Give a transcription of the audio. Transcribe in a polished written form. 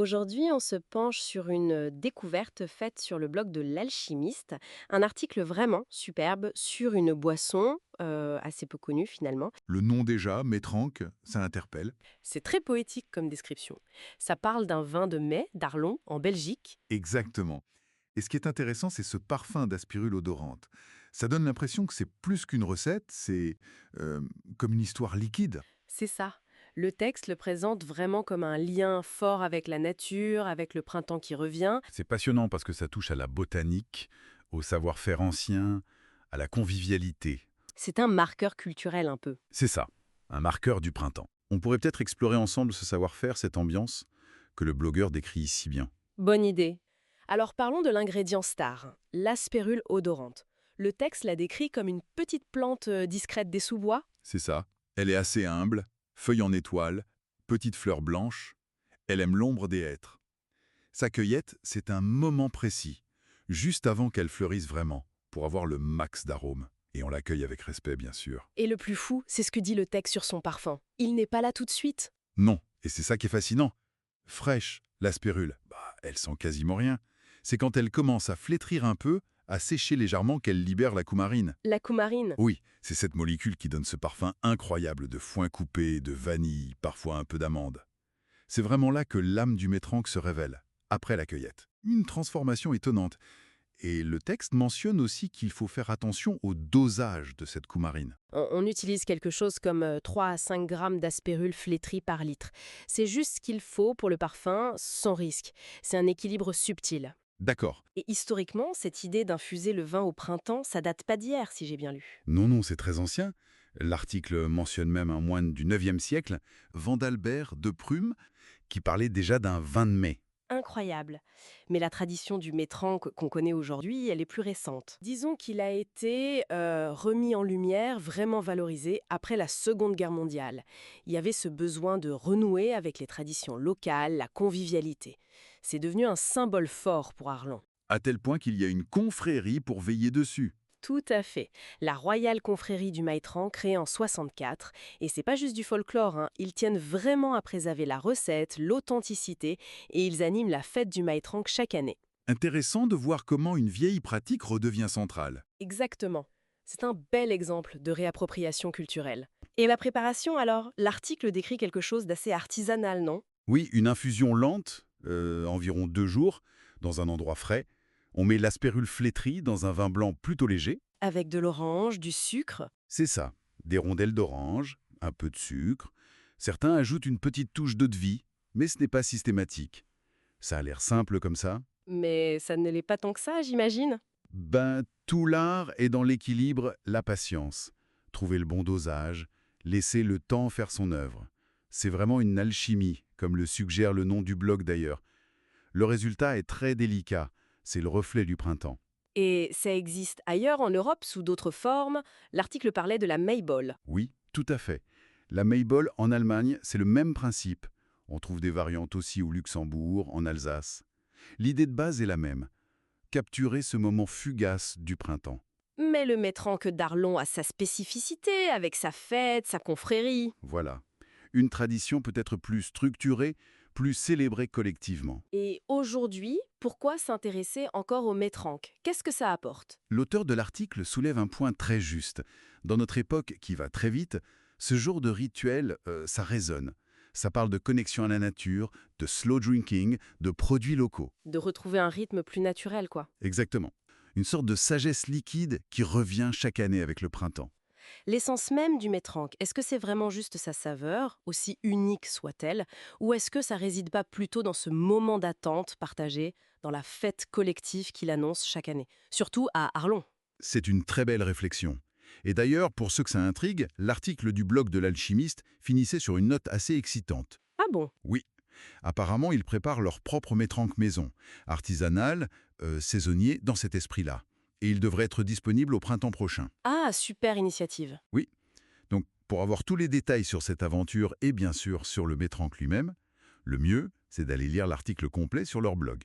Aujourd'hui, on se penche sur une découverte faite sur le blog de l'alchimiste, un article vraiment superbe sur une boisson assez peu connue finalement. Le nom déjà, Métranque, ça interpelle. C'est très poétique comme description. Ça parle d'un vin de mai d'Arlon en Belgique. Exactement. Et ce qui est intéressant, c'est ce parfum d'aspirule odorante. Ça donne l'impression que c'est plus qu'une recette, c'est euh, comme une histoire liquide. C'est ça. Le texte le présente vraiment comme un lien fort avec la nature, avec le printemps qui revient. C'est passionnant parce que ça touche à la botanique, au savoir-faire ancien, à la convivialité. C'est un marqueur culturel un peu. C'est ça, un marqueur du printemps. On pourrait peut-être explorer ensemble ce savoir-faire, cette ambiance que le blogueur décrit si bien. Bonne idée. Alors parlons de l'ingrédient star, l'aspérule odorante. Le texte la décrit comme une petite plante discrète des sous-bois. C'est ça. Elle est assez humble, feuille en étoile, petite fleur blanche. Elle aime l'ombre des hêtres. Sa cueillette, c'est un moment précis, juste avant qu'elle fleurisse vraiment, pour avoir le max d'arômes. Et on l'accueille avec respect, bien sûr. Et le plus fou, c'est ce que dit le texte sur son parfum. Il n'est pas là tout de suite. Non, et c'est ça qui est fascinant. Fraîche, l'aspérule, elle sent quasiment rien. C'est quand elle commence à flétrir un peu, à sécher légèrement qu'elle libère la coumarine. La coumarine. Oui, c'est cette molécule qui donne ce parfum incroyable de foin coupé, de vanille, parfois un peu d'amande. C'est vraiment là que l'âme du métranque se révèle, après la cueillette. Une transformation étonnante. Et le texte mentionne aussi qu'il faut faire attention au dosage de cette coumarine. On utilise quelque chose comme 3 à 5 grammes d'aspérule flétrie par litre. C'est juste ce qu'il faut pour le parfum, sans risque. C'est un équilibre subtil. D'accord. Et historiquement, cette idée d'infuser le vin au printemps, ça date pas d'hier, si j'ai bien lu. Non, non, c'est très ancien. L'article mentionne même un moine du IXe siècle, Vandalbert de Prume, qui parlait déjà d'un vin de mai. Incroyable. Mais la tradition du métranque qu'on connaît aujourd'hui, elle est plus récente. Disons qu'il a été remis en lumière, vraiment valorisé après la Seconde Guerre mondiale. Il y avait ce besoin de renouer avec les traditions locales, la convivialité. C'est devenu un symbole fort pour Arlon. À tel point qu'il y a une confrérie pour veiller dessus. Tout à fait. La Royale Confrérie du Maitran, créée en 64. Et c'est pas juste du folklore, hein. Ils tiennent vraiment à préserver la recette, l'authenticité, et ils animent la fête du Maitran chaque année. Intéressant de voir comment une vieille pratique redevient centrale. Exactement. C'est un bel exemple de réappropriation culturelle. Et la préparation alors? L'article décrit quelque chose d'assez artisanal, non? Oui, une infusion lente, environ 2 jours, dans un endroit frais. On met l'aspérule flétrie dans un vin blanc plutôt léger. Avec de l'orange, du sucre. C'est ça, des rondelles d'orange, un peu de sucre. Certains ajoutent une petite touche d'eau de vie, mais ce n'est pas systématique. Ça a l'air simple comme ça. Mais ça ne l'est pas tant que ça, j'imagine. Tout l'art est dans l'équilibre, la patience. Trouver le bon dosage, laisser le temps faire son œuvre. C'est vraiment une alchimie, comme le suggère le nom du blog d'ailleurs. Le résultat est très délicat, c'est le reflet du printemps. Et ça existe ailleurs en Europe sous d'autres formes. L'article parlait de la Mayball. Oui, tout à fait. La Maybole en Allemagne, c'est le même principe. On trouve des variantes aussi au Luxembourg, en Alsace. L'idée de base est la même. Capturer ce moment fugace du printemps. Mais le maître-ancre d'Arlon a sa spécificité, avec sa fête, sa confrérie. Voilà. Une tradition peut-être plus structurée, plus célébrée collectivement. Et aujourd'hui, pourquoi s'intéresser encore au maître-ancre? Qu'est-ce que ça apporte? L'auteur de l'article soulève un point très juste. Dans notre époque qui va très vite, ce genre de rituel, ça résonne. Ça parle de connexion à la nature, de slow drinking, de produits locaux. De retrouver un rythme plus naturel, quoi. Exactement. Une sorte de sagesse liquide qui revient chaque année avec le printemps. L'essence même du maître-ancre, est-ce que c'est vraiment juste sa saveur, aussi unique soit-elle, ou est-ce que ça réside pas plutôt dans ce moment d'attente partagé, dans la fête collective qu'il annonce chaque année? Surtout à Arlon. C'est une très belle réflexion. Et d'ailleurs, pour ceux que ça intrigue, l'article du blog de l'alchimiste finissait sur une note assez excitante. Ah bon? Oui, apparemment, ils préparent leur propre métranque maison, artisanal, saisonnier, dans cet esprit-là. Et il devrait être disponible au printemps prochain. Ah, super initiative. Oui, donc pour avoir tous les détails sur cette aventure et bien sûr sur le métranque lui-même, le mieux, c'est d'aller lire l'article complet sur leur blog.